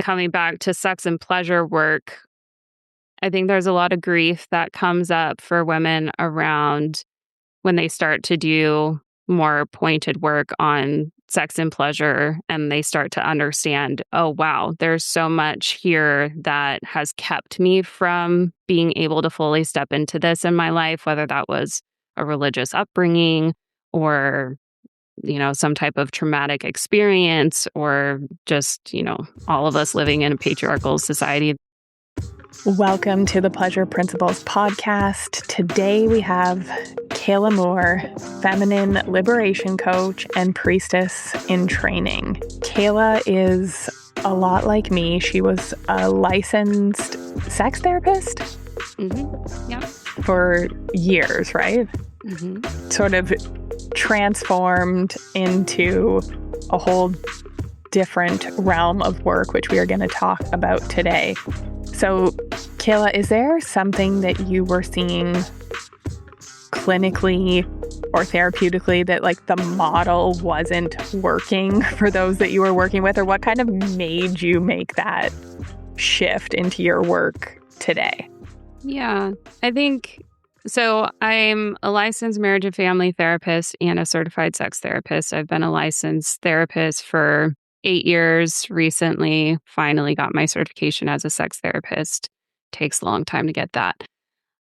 coming back to sex and pleasure work, I think there's a lot of grief that comes up for women around when they start to do more pointed work on sex and pleasure and they start to understand, oh, wow, there's so much here that has kept me from being able to fully step into this in my life, whether that was a religious upbringing or, some type of traumatic experience or just, all of us living in a patriarchal society. Welcome to the Pleasure Principles podcast. Today we have Kayla Moore, feminine liberation coach and priestess in training. Kayla is a lot like me. She was a licensed sex therapist for years, right? Sort of transformed into a whole different realm of work, which we are going to talk about today. So, Kayla, is there something that you were seeing clinically or therapeutically that the model wasn't working for those that you were working with? Or what kind of made you make that shift into your work today? Yeah, I think so. I'm a licensed marriage and family therapist and a certified sex therapist. I've been a licensed therapist for 8 years. Recently, finally got my certification as a sex therapist. Takes a long time to get that.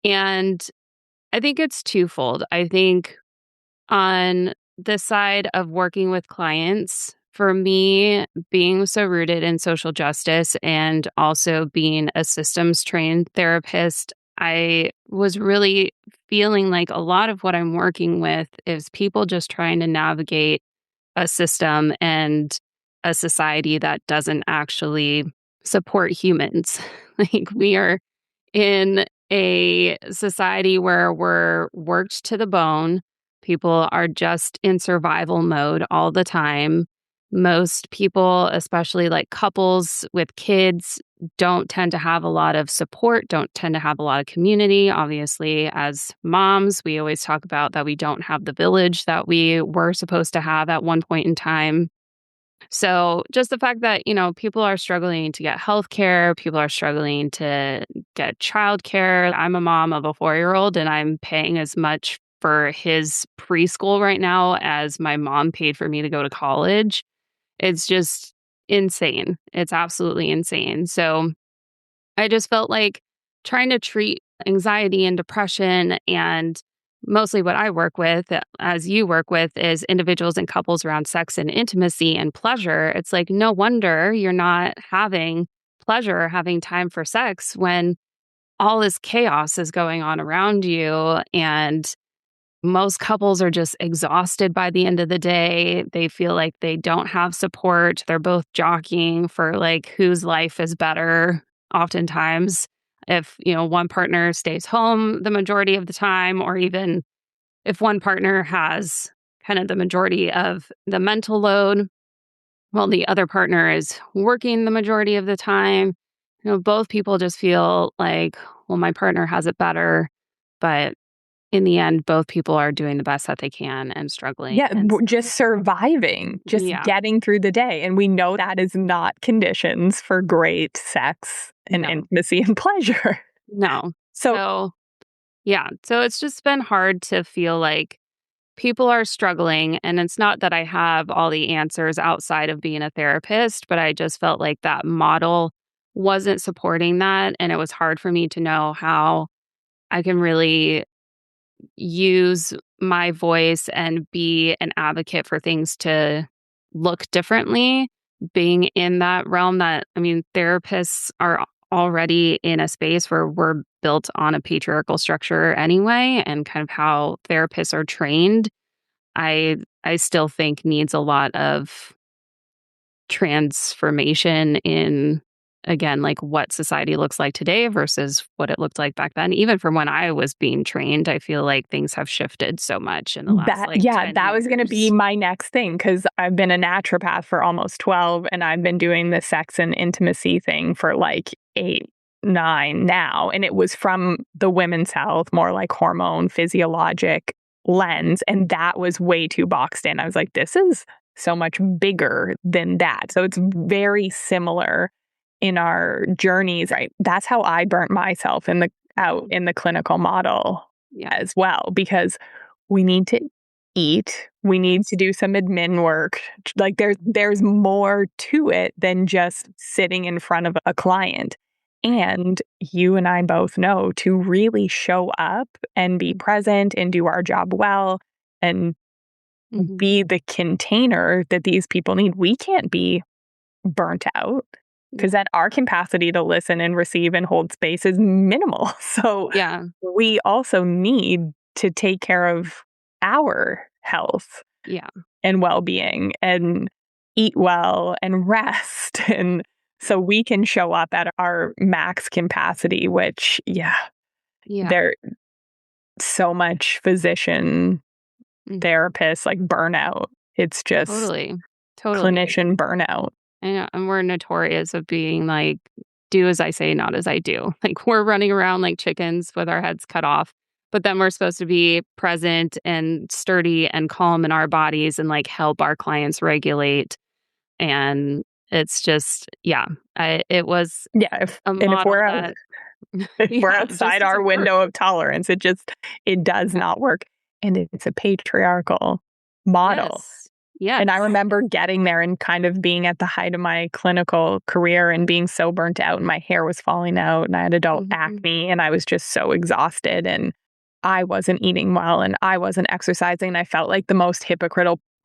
And I think it's twofold. I think on the side of working with clients, for me, being so rooted in social justice and also being a systems trained therapist, I was really feeling like a lot of what I'm working with is people just trying to navigate a system and a society that doesn't actually support humans. We are in a society where we're worked to the bone. People are just in survival mode all the time. Most people, especially couples with kids, don't tend to have a lot of support, don't tend to have a lot of community. Obviously, as moms, we always talk about that we don't have the village that we were supposed to have at one point in time. So just the fact that, people are struggling to get healthcare, people are struggling to get childcare. I'm a mom of a 4-year-old and I'm paying as much for his preschool right now as my mom paid for me to go to college. It's just insane. It's absolutely insane. So I just felt like trying to treat anxiety and depression, and mostly what I work with, as you work with, is individuals and couples around sex and intimacy and pleasure. It's no wonder you're not having pleasure, having time for sex when all this chaos is going on around you. And most couples are just exhausted by the end of the day. They feel like they don't have support. They're both jockeying for whose life is better. Oftentimes, if, one partner stays home the majority of the time, or even if one partner has kind of the majority of the mental load, while the other partner is working the majority of the time, both people just feel like, well, my partner has it better. But in the end, both people are doing the best that they can and struggling. Yeah, just surviving, just getting through the day. And we know that is not conditions for great sex and intimacy and pleasure. No. So it's just been hard to feel like people are struggling. And it's not that I have all the answers outside of being a therapist, but I just felt like that model wasn't supporting that. And it was hard for me to know how I can really use my voice and be an advocate for things to look differently, being in that realm therapists are already in a space where we're built on a patriarchal structure anyway, and kind of how therapists are trained, I still think needs a lot of transformation in, again, what society looks like today versus what it looked like back then. Even from when I was being trained, I feel like things have shifted so much in the last 10 that was going to years. be my next thing, because I've been a naturopath for almost 12 and I've been doing the sex and intimacy thing for 8, 9 now. And it was from the women's health, more hormone, physiologic lens. And that was way too boxed in. I was like, this is so much bigger than that. So it's very similar in our journeys, right? That's how I burnt myself out in the clinical model as well, because we need to eat, we need to do some admin work. Like there's more to it than just sitting in front of a client. And you and I both know to really show up and be present and do our job well and be the container that these people need. We can't be burnt out because then our capacity to listen and receive and hold space is minimal. So we also need to take care of our health and well-being and eat well and rest. And so we can show up at our max capacity, which, there's so much physician therapists like burnout. It's just totally. clinician burnout. And we're notorious of being like, do as I say, not as I do. Like we're running around like chickens with our heads cut off. But then we're supposed to be present and sturdy and calm in our bodies and like help our clients regulate. And it's just, it was a model that if we're outside our window of tolerance, it does not work. And it's a patriarchal model. Yes. And I remember getting there and kind of being at the height of my clinical career and being so burnt out and my hair was falling out and I had adult acne and I was just so exhausted and I wasn't eating well and I wasn't exercising. And I felt like the most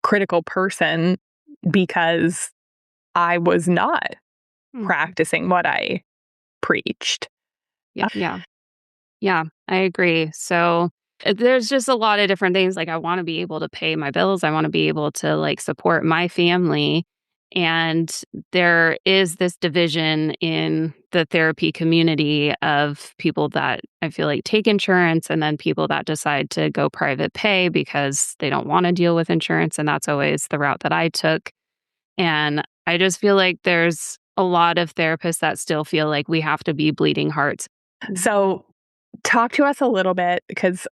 critical person because I was not practicing what I preached. Yeah, I agree. So there's just a lot of different things. Like I want to be able to pay my bills. I want to be able to like support my family. And there is this division in the therapy community of people that I feel like take insurance and then people that decide to go private pay because they don't want to deal with insurance. And that's always the route that I took. And I just feel like there's a lot of therapists that still feel like we have to be bleeding hearts. So talk to us a little bit, because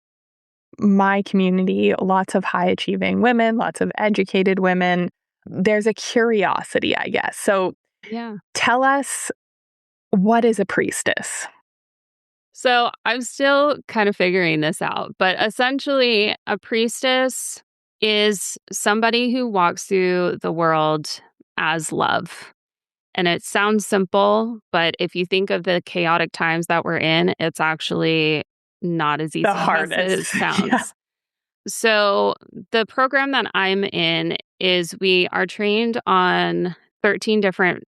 my community, lots of high achieving women, lots of educated women, there's a curiosity, I guess. So tell us, what is a priestess? So I'm still kind of figuring this out, but essentially a priestess is somebody who walks through the world as love. And it sounds simple, but if you think of the chaotic times that we're in, it's actually not as easy as it sounds. So the program that I'm in is we are trained on 13 different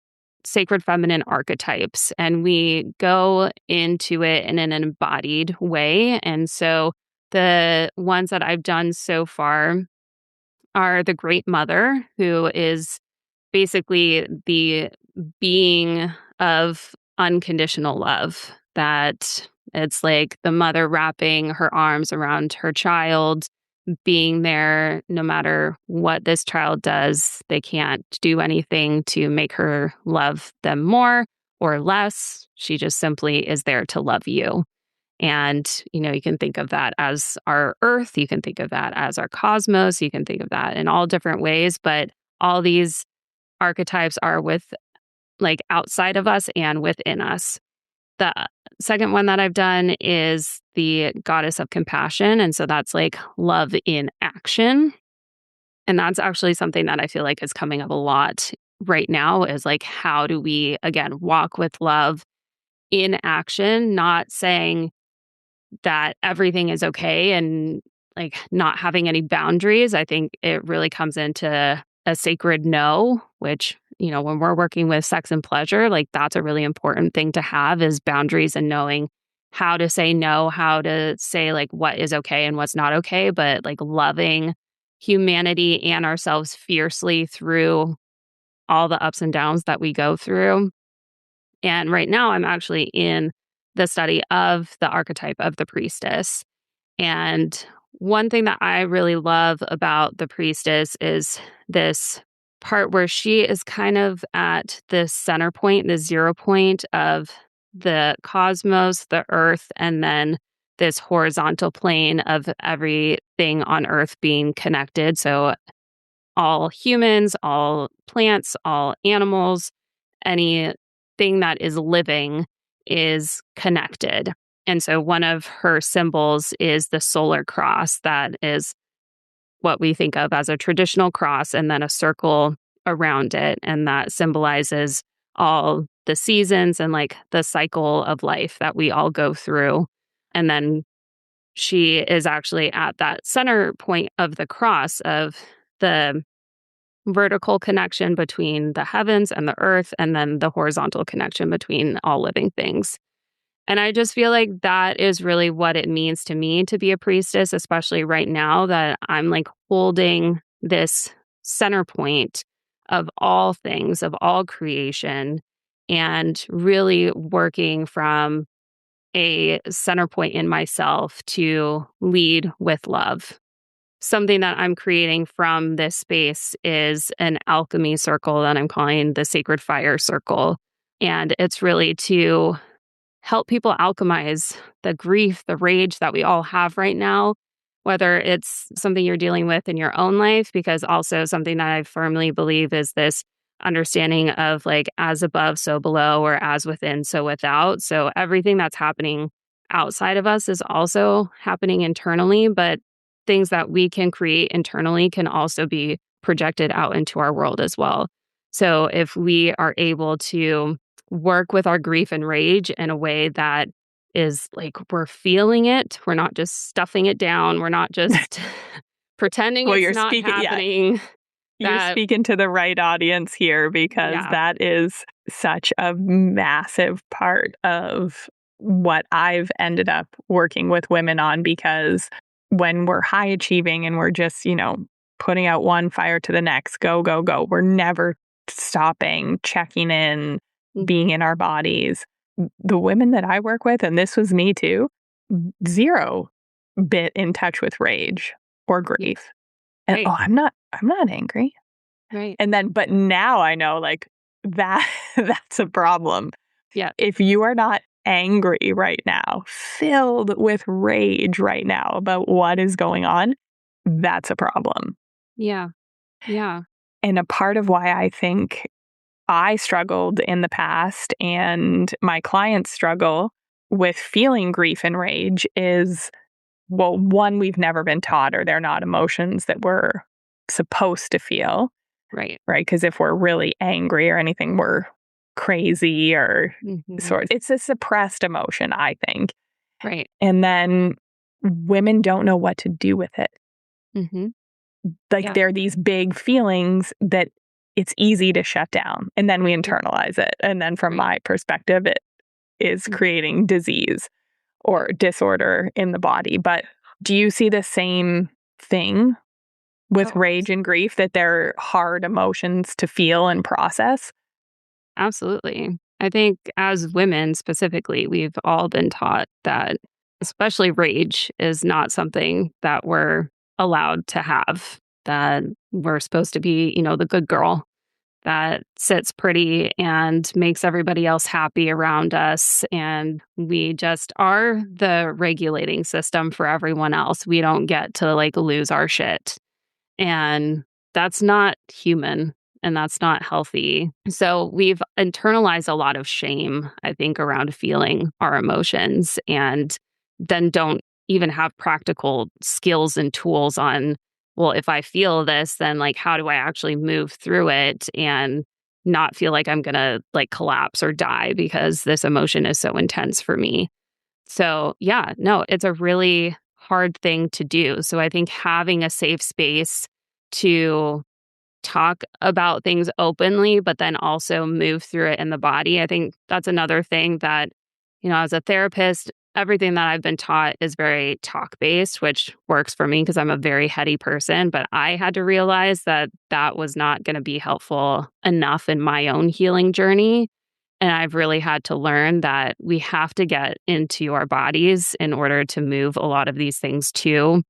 sacred feminine archetypes, and we go into it in an embodied way. And so the ones that I've done so far are the Great Mother, who is basically the being of unconditional love, that it's like the mother wrapping her arms around her child, being there no matter what this child does. They can't do anything to make her love them more or less. She just simply is there to love you. And, you can think of that as our earth. You can think of that as our cosmos. You can think of that in all different ways. But all these archetypes are with like outside of us and within us. The second one that I've done is the goddess of compassion. And so that's like love in action. And that's actually something that I feel like is coming up a lot right now, is like, how do we, again, walk with love in action, not saying that everything is okay and like not having any boundaries. I think it really comes into a sacred no, which, when we're working with sex and pleasure, like that's a really important thing to have, is boundaries and knowing how to say no, how to say like what is okay and what's not okay, but like loving humanity and ourselves fiercely through all the ups and downs that we go through. And right now I'm actually in the study of the archetype of the priestess. And one thing that I really love about the priestess is this part where she is kind of at the center point, the 0 point of the cosmos, the earth, and then this horizontal plane of everything on earth being connected. So all humans, all plants, all animals, anything everything that is living is connected. And so one of her symbols is the solar cross, that is what we think of as a traditional cross, and then a circle around it. And that symbolizes all the seasons and like the cycle of life that we all go through. And then she is actually at that center point of the cross of the vertical connection between the heavens and the earth, and then the horizontal connection between all living things. And I just feel like that is really what it means to me to be a priestess, especially right now that I'm like holding this center point of all things, of all creation, and really working from a center point in myself to lead with love. Something that I'm creating from this space is an alchemy circle that I'm calling the Sacred Fire Circle. And it's really to help people alchemize the grief, the rage that we all have right now, whether it's something you're dealing with in your own life, because also something that I firmly believe is this understanding of like as above, so below, or as within, so without. So everything that's happening outside of us is also happening internally, but things that we can create internally can also be projected out into our world as well. So if we are able to work with our grief and rage in a way that is like we're feeling it, we're not just stuffing it down, we're not just pretending Well, it's you're not speaking, yeah, happening. you're That, speaking to the right audience here because yeah. that is such a massive part of what I've ended up working with women on. Because when we're high achieving and we're just, putting out one fire to the next, go, go, go, we're never stopping, checking in, being in our bodies. The women that I work with, and this was me too, zero bit in touch with rage or Yeah, grief. And right, I'm not angry. right. And then, but now I know like that that's a problem. Yeah, If you are not angry right now, filled with rage right now about what is going on, that's a problem. yeah, yeah. And a part of why I think I struggled in the past and my clients struggle with feeling grief and rage is, well, one, we've never been taught, or they're not emotions that we're supposed to feel, Right. right? Because if we're really angry or anything, we're crazy or Hmm. it's a suppressed emotion, I think. Right. And then women don't know what to do with it. Hmm. Like Yeah. they're these big feelings that it's easy to shut down and then we Yeah. internalize it. And then from Right. my perspective, it is Mm. creating disease Yeah. or disorder in the body. But do you see the same thing with Oh, rage and grief, that they're hard emotions to feel and process? absolutely. I think as women specifically, we've all been taught that, especially rage, is not something that we're allowed to have, that we're supposed to be, the good girl that sits pretty and makes everybody else happy around us. And we just are the regulating system for everyone else. We don't get to like lose our shit. And that's not human and that's not healthy. So we've internalized a lot of shame, I think, around feeling our emotions, and then don't even have practical skills and tools on, well, if I feel this, then like, how do I actually move through it and not feel like I'm going to like collapse or die because this emotion is so intense for me. So, yeah, no, it's a really hard thing to do. So, I think having a safe space to talk about things openly, but then also move through it in the body, I think that's another thing that, as a therapist, everything that I've been taught is very talk based, which works for me because I'm a very heady person. But I had to realize that that was not going to be helpful enough in my own healing journey. And I've really had to learn that we have to get into our bodies in order to move a lot of these things too.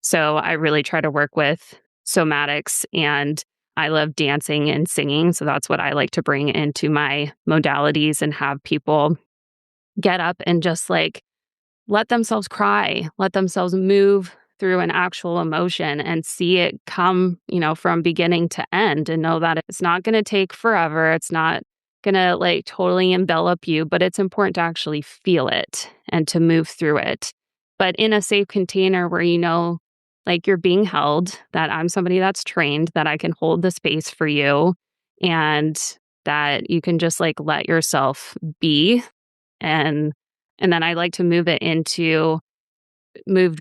So I really try to work with somatics, and I love dancing and singing. So that's what I like to bring into my modalities and have people get up and just like let themselves cry, let themselves move through an actual emotion and see it come, from beginning to end, and know that it's not going to take forever. It's not going to like totally envelop you, but it's important to actually feel it and to move through it. But in a safe container where you know, like you're being held, that I'm somebody that's trained, that I can hold the space for you, and that you can just like let yourself be. And and then I like to move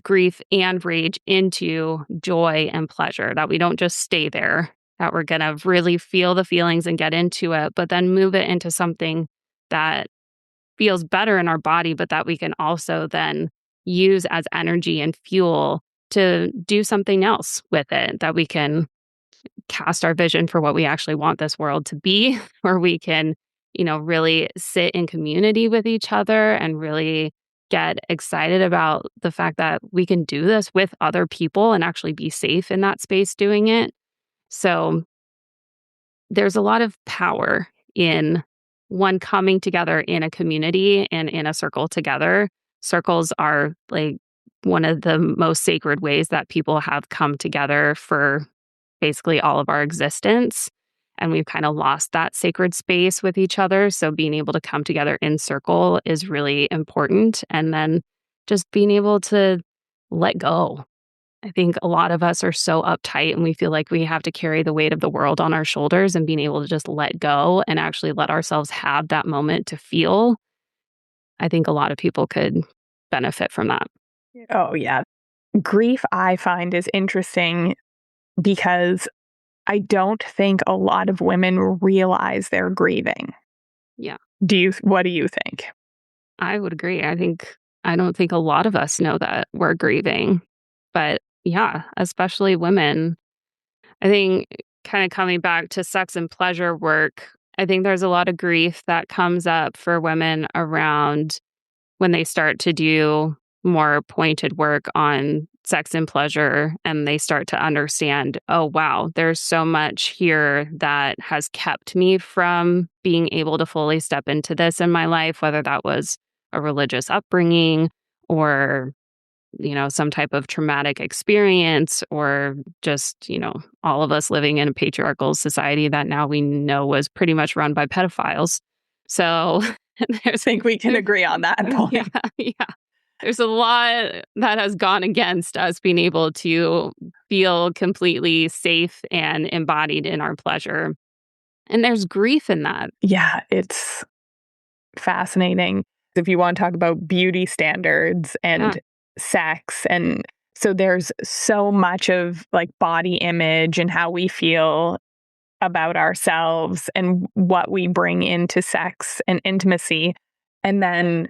grief and rage into joy and pleasure, that we don't just stay there, that we're going to really feel the feelings and get into it, but then move it into something that feels better in our body, but that we can also then use as energy and fuel to do something else with it, that we can cast our vision for what we actually want this world to be, or we can, really sit in community with each other and really get excited about the fact that we can do this with other people and actually be safe in that space doing it. So there's a lot of power in one coming together in a community and in a circle together. Circles are like one of the most sacred ways that people have come together for basically all of our existence. And we've kind of lost that sacred space with each other. So being able to come together in circle is really important. And then just being able to let go. I think a lot of us are so uptight and we feel like we have to carry the weight of the world on our shoulders, and being able to just let go and actually let ourselves have that moment to feel. I think a lot of people could benefit from that. Oh, yeah. Grief, I find, is interesting because I don't think a lot of women realize they're grieving. Yeah, What do you think? I would agree. I don't think a lot of us know that we're grieving. But yeah, especially women. I think kind of coming back to sex and pleasure work, I think there's a lot of grief that comes up for women around when they start to do more pointed work on sex and pleasure, and they start to understand, oh, wow, there's so much here that has kept me from being able to fully step into this in my life, whether that was a religious upbringing or some type of traumatic experience, or just, all of us living in a patriarchal society that now we know was pretty much run by pedophiles. So I think we can agree on that yeah, point. yeah. There's a lot that has gone against us being able to feel completely safe and embodied in our pleasure. And there's grief in that. Yeah, it's fascinating. If you want to talk about beauty standards Yeah. and sex, and so there's so much of like body image and how we feel about ourselves and what we bring into sex and intimacy. And then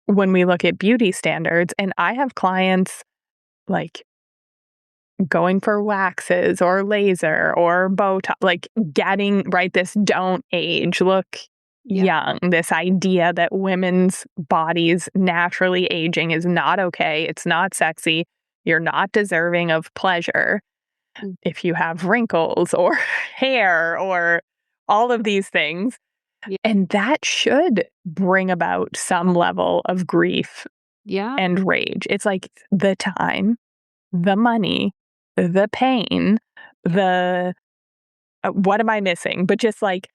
when we look at beauty standards, and I have clients like going for waxes or laser or Botox, like getting right this don't age, look Yeah. young, this idea that women's bodies naturally aging is not okay. It's not sexy. You're not deserving of pleasure Mm. if you have wrinkles or hair or all of these things. Yeah. And that should bring about some level of grief Yeah. and rage. It's like the time, the money, the pain, the what am I missing? But just like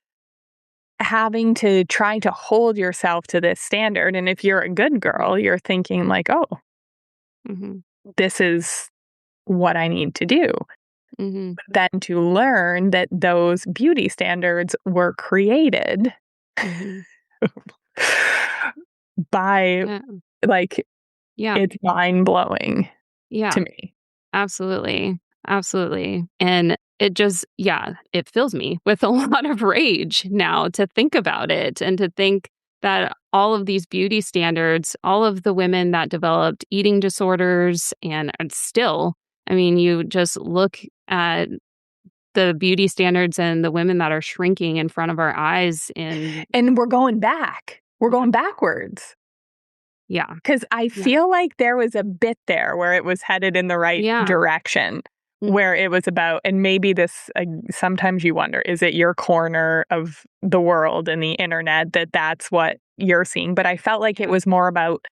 having to try to hold yourself to this standard. And if you're a good girl, you're thinking like, oh, Mm-hmm. this is what I need to do. Mm-hmm. Then to learn that those beauty standards were created Mm-hmm. by Yeah. like, Yeah. it's mind blowing Yeah. to me. Absolutely. Absolutely. And it fills me with a lot of rage now to think about it, and to think that all of these beauty standards, all of the women that developed eating disorders, and still, I mean, you just look at the beauty standards and the women that are shrinking in front of our eyes. And And we're going back. We're yeah, going backwards. yeah, Because I yeah, feel like there was a bit there where it was headed in the right yeah. direction, Mm. where it was about, and maybe this, sometimes you wonder, is it your corner of the world and the internet that's what you're seeing? But I felt like it was more about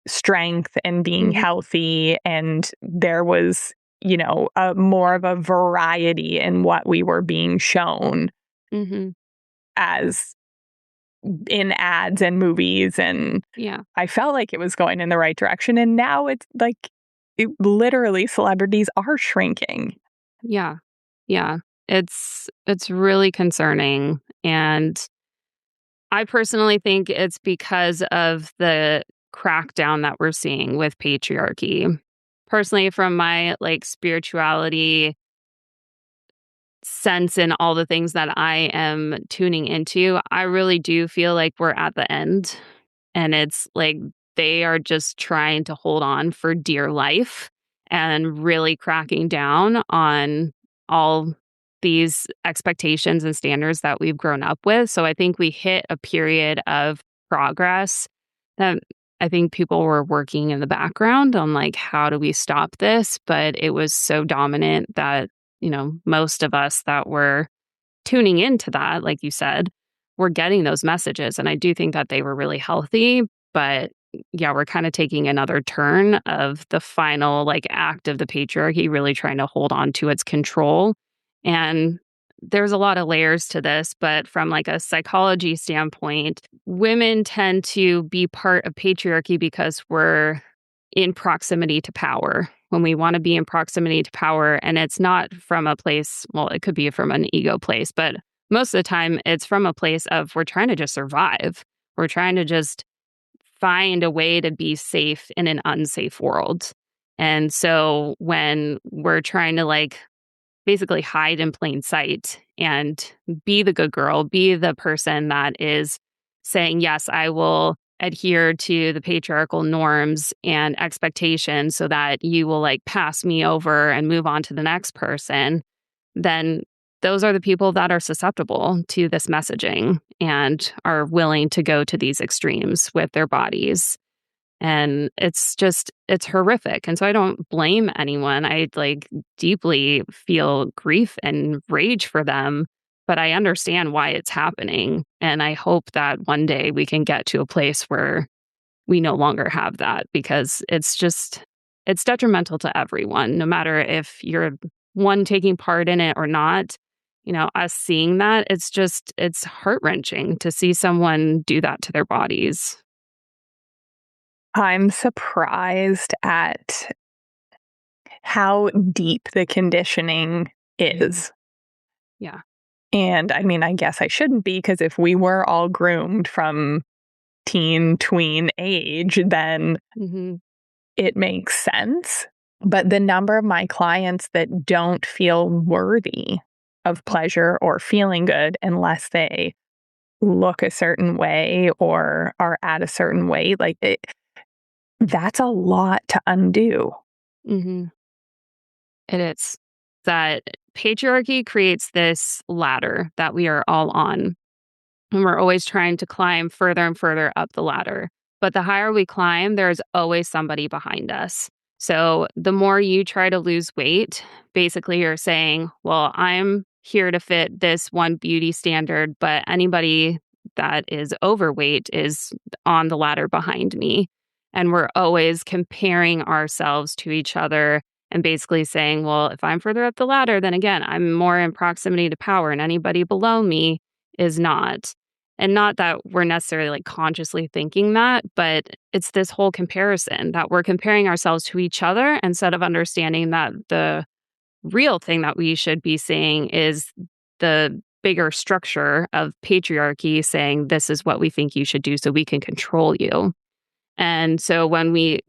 strength and being Mhm. healthy. And there was, more of a variety in what we were being shown. Mhm. as in ads and movies. And I felt like it was going in the right direction. And now it's like literally celebrities are shrinking. Yeah. Yeah. It's really concerning. And I personally think it's because of the crackdown that we're seeing with patriarchy. Personally, from my spirituality sense and all the things that I am tuning into, I really do feel like we're at the end. And it's like they are just trying to hold on for dear life and really cracking down on all these expectations and standards that we've grown up with. So I think we hit a period of progress that I think people were working in the background on, like, how do we stop this? But it was so dominant that, most of us that were tuning into that, like you said, we're getting those messages. And I do think that they were really healthy. But yeah, we're kind of taking another turn of the final act of the patriarchy really trying to hold on to its control. And there's a lot of layers to this, but from a psychology standpoint, women tend to be part of patriarchy because we're in proximity to power. When we want to be in proximity to power, and it's not from a place, well, it could be from an ego place, but most of the time it's from a place of we're trying to just survive. We're trying to just find a way to be safe in an unsafe world. And so when we're trying to basically hide in plain sight and be the good girl, be the person that is saying, yes, I will adhere to the patriarchal norms and expectations so that you will pass me over and move on to the next person, then those are the people that are susceptible to this messaging and are willing to go to these extremes with their bodies. And it's horrific. And so I don't blame anyone. I deeply feel grief and rage for them, but I understand why it's happening. And I hope that one day we can get to a place where we no longer have that, because it's detrimental to everyone, no matter if you're one taking part in it or not. Us seeing that, it's heart-wrenching to see someone do that to their bodies. I'm surprised at how deep the conditioning is. Yeah. And I mean, I guess I shouldn't be, because if we were all groomed from teen, tween age, then it makes sense. But the number of my clients that don't feel worthy of pleasure or feeling good unless they look a certain way or are at a certain weight, that's a lot to undo. Mm-hmm. It is. That patriarchy creates this ladder that we are all on. And we're always trying to climb further and further up the ladder. But the higher we climb, there's always somebody behind us. So the more you try to lose weight, basically you're saying, well, I'm here to fit this one beauty standard, but anybody that is overweight is on the ladder behind me. And we're always comparing ourselves to each other and basically saying, well, if I'm further up the ladder, then again, I'm more in proximity to power, and anybody below me is not. And not that we're necessarily consciously thinking that, but it's this whole comparison that we're comparing ourselves to each other instead of understanding that the real thing that we should be seeing is the bigger structure of patriarchy saying this is what we think you should do so we can control you. And so when we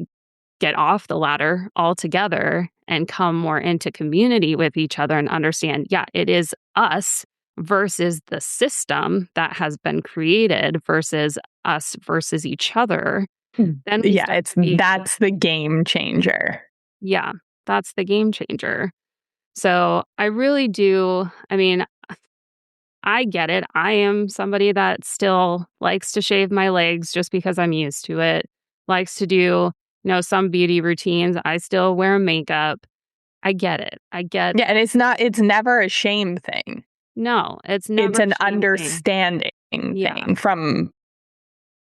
get off the ladder altogether and come more into community with each other and understand, yeah, it is us versus the system that has been created versus us versus each other. Then that's the game changer. Yeah, that's the game changer. So I really do. I mean, I get it. I am somebody that still likes to shave my legs just because I'm used to it, likes to do, some beauty routines. I still wear makeup. I get it. Yeah, and it's never a shame thing. No, it's never. It's an understanding thing from,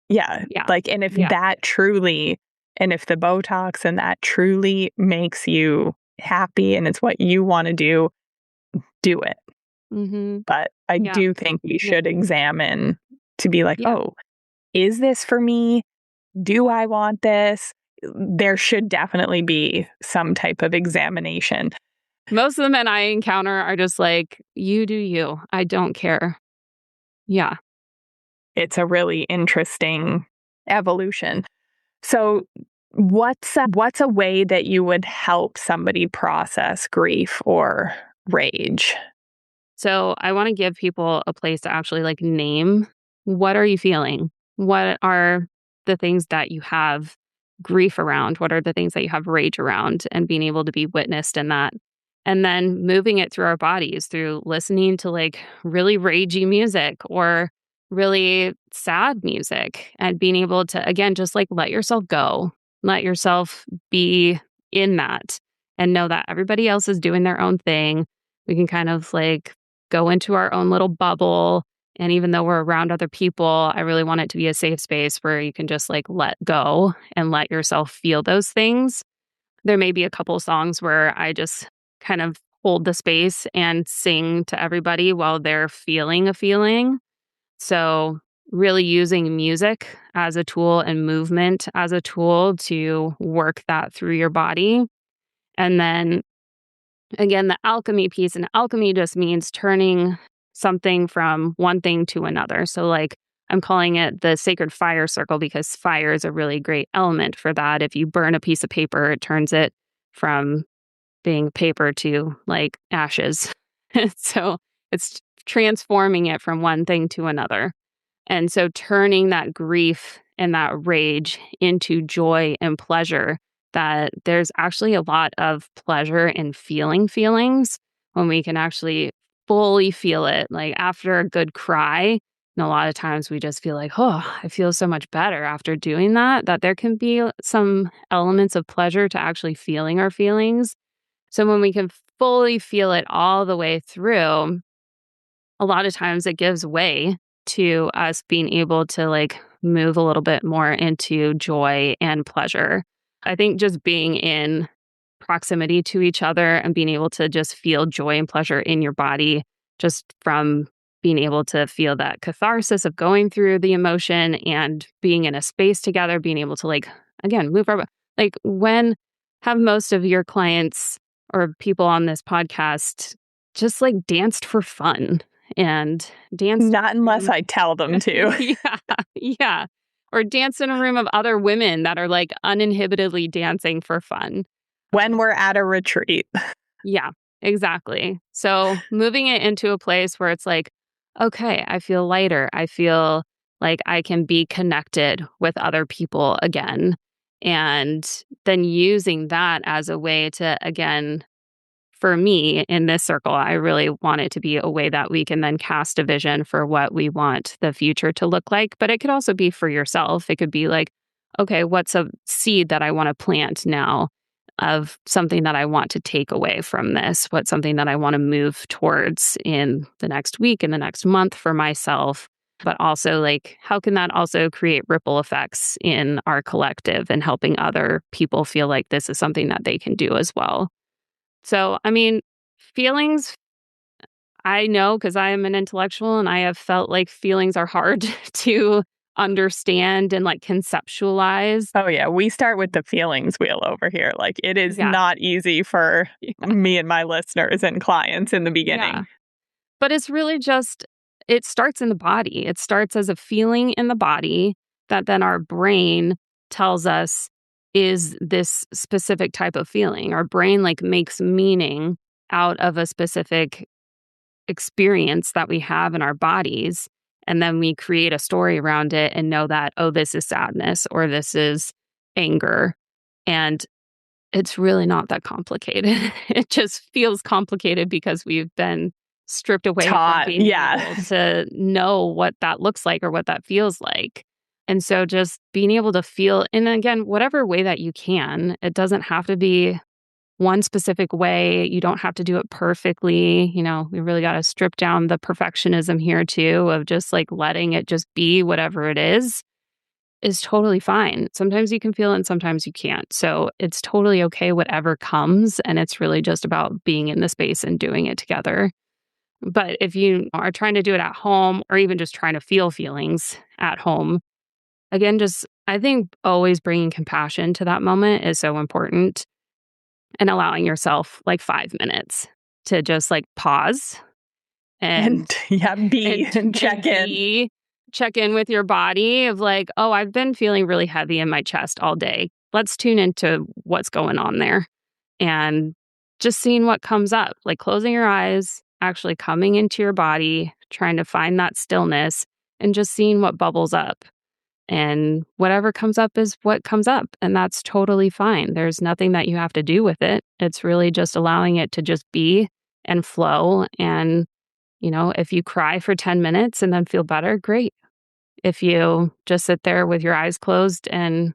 and if that truly, and if the Botox and that truly makes you happy and it's what you want to do it. Mm-hmm. But I Yeah. do think we should examine to be like, Yeah. oh, is this for me? Do I want this? There should definitely be some type of examination. Most of the men I encounter are just like, you do you. I don't care. Yeah. It's a really interesting evolution. So, what's a way that you would help somebody process grief or rage? So I want to give people a place to actually like name, what are you feeling? What are the things that you have grief around? What are the things that you have rage around? And being able to be witnessed in that. And then moving it through our bodies through listening to like really ragey music or really sad music and being able to, again, just like let yourself go, let yourself be in that and know that everybody else is doing their own thing. We can kind of like go into our own little bubble. And even though we're around other people, I really want it to be a safe space where you can just like let go and let yourself feel those things. There may be a couple songs where I just kind of hold the space and sing to everybody while they're feeling a feeling. So, really using music as a tool and movement as a tool to work that through your body. And then again, the alchemy piece, and alchemy just means turning something from one thing to another. So, like, I'm calling it the sacred fire circle because fire is a really great element for that. If you burn a piece of paper, it turns it from being paper to like ashes. So, it's transforming it from one thing to another. And so turning that grief and that rage into joy and pleasure, that there's actually a lot of pleasure in feeling feelings when we can actually fully feel it. Like after a good cry, and a lot of times we just feel like, oh, I feel so much better after doing that, that there can be some elements of pleasure to actually feeling our feelings. So when we can fully feel it all the way through, a lot of times it gives way to us being able to like move a little bit more into joy and pleasure. I think just being in proximity to each other and being able to just feel joy and pleasure in your body, just from being able to feel that catharsis of going through the emotion and being in a space together, being able to like, again, move our, like when have most of your clients or people on this podcast just like danced for fun and danced Not unless I tell them to. yeah, yeah. Or dance in a room of other women that are like uninhibitedly dancing for fun. When we're at a retreat. Yeah, exactly. So moving it into a place where it's like, okay, I feel lighter. I feel like I can be connected with other people again. And then using that as a way to, again, for me in this circle, I really want it to be a way that we can then cast a vision for what we want the future to look like. But it could also be for yourself. It could be like, okay, what's a seed that I want to plant now of something that I want to take away from this? What's something that I want to move towards in the next week, in the next month for myself? But also, like, how can that also create ripple effects in our collective and helping other people feel like this is something that they can do as well? So, I mean, feelings, I know because I am an intellectual and I have felt like feelings are hard to understand and like conceptualize. Oh, yeah. We start with the feelings wheel over here. Like, it is Yeah. not easy for me and my listeners and clients in the Yeah. beginning. But it's really just, it starts in the body. It starts as a feeling in the body that then our brain tells us is this specific type of feeling. Our brain like makes meaning out of a specific experience that we have in our bodies. And then we create a story around it and know that, oh, this is sadness or this is anger. And it's really not that complicated. It just feels complicated because we've been stripped away from Taught. being Yeah. able to know what that looks like or what that feels like. And so just being able to feel, and again, whatever way that you can, it doesn't have to be one specific way. You don't have to do it perfectly. You know, we really got to strip down the perfectionism here too, of just like letting it just be whatever it is totally fine. Sometimes you can feel it and sometimes you can't. So it's totally okay, whatever comes. And it's really just about being in the space and doing it together. But if you are trying to do it at home or even just trying to feel feelings at home, again, just I think always bringing compassion to that moment is so important and allowing yourself like 5 minutes to just like pause And and yeah, be and check in. check in with your body of like, oh, I've been feeling really heavy in my chest all day. Let's tune into what's going on there and just seeing what comes up, like closing your eyes, actually coming into your body, trying to find that stillness and just seeing what bubbles up. And whatever comes up is what comes up. And that's totally fine. There's nothing that you have to do with it. It's really just allowing it to just be and flow. And, if you cry for 10 minutes and then feel better, great. If you just sit there with your eyes closed and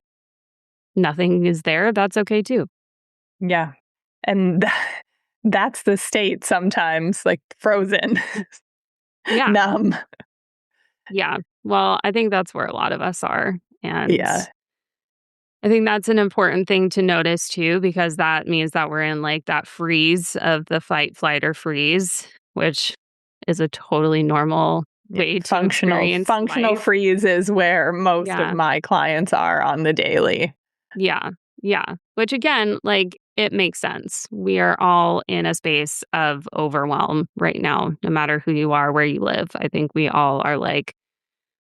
nothing is there, that's okay too. Yeah. And that's the state sometimes, like frozen, Yeah. numb. Yeah. Well, I think that's where a lot of us are. And Yeah. I think that's an important thing to notice too, because that means that we're in like that freeze of the fight, flight, or freeze, which is a totally normal way to experience Functional life. freeze is where most of Yeah. my clients are on the daily. Yeah. Yeah. Which again, like it makes sense. We are all in a space of overwhelm right now, no matter who you are, where you live. I think we all are like,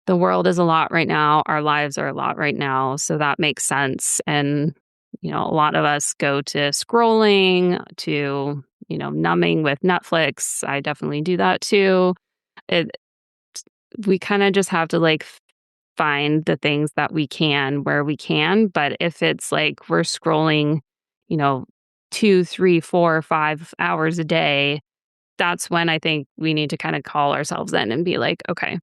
the world is a lot right now. Our lives are a lot right now. So that makes sense. And, a lot of us go to scrolling, to, numbing with Netflix. I definitely do that too. It, we kind of just have to like find the things that we can where we can. But if it's like we're scrolling, you know, 2, 3, 4, 5 hours a day, that's when I think we need to kind of call ourselves in and be like, okay,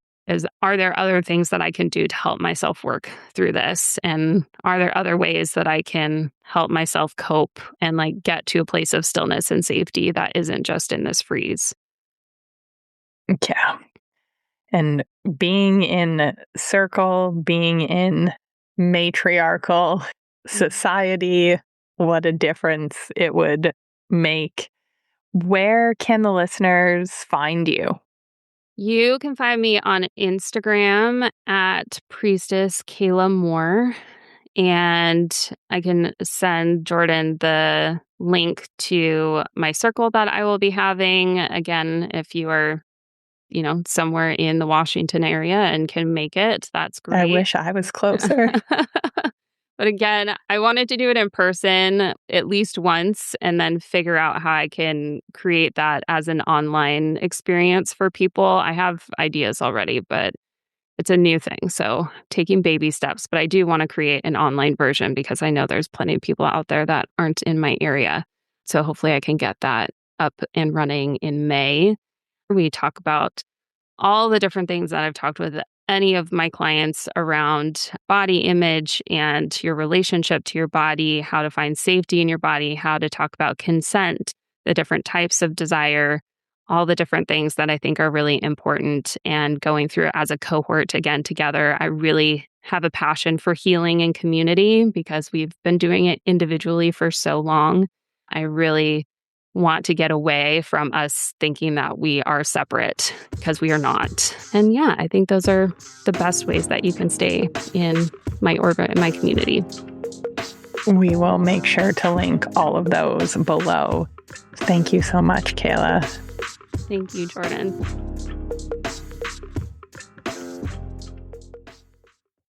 are there other things that I can do to help myself work through this? And are there other ways that I can help myself cope and like get to a place of stillness and safety that isn't just in this freeze? Yeah. And being in circle, being in matriarchal society, what a difference it would make. Where can the listeners find you? You can find me on Instagram at Priestess Kayla Moore. And I can send Jordan the link to my circle that I will be having. Again, if you are, somewhere in the Washington area and can make it, that's I great. wish I was closer. But again, I wanted to do it in person at least once and then figure out how I can create that as an online experience for people. I have ideas already, but it's a new thing. So taking baby steps, but I do want to create an online version because I know there's plenty of people out there that aren't in my area. So hopefully I can get that up and running in May. We talk about all the different things that I've talked with any of my clients around body image and your relationship to your body, how to find safety in your body, how to talk about consent, the different types of desire, all the different things that I think are really important. And going through it as a cohort again together, I really have a passion for healing and community because we've been doing it individually for so long. I really want to get away from us thinking that we are separate because we are not. And yeah, I think those are the best ways that you can stay in my orbit, in my community. We will make sure to link all of those below. Thank you so much, Kayla. Thank you, Jordan.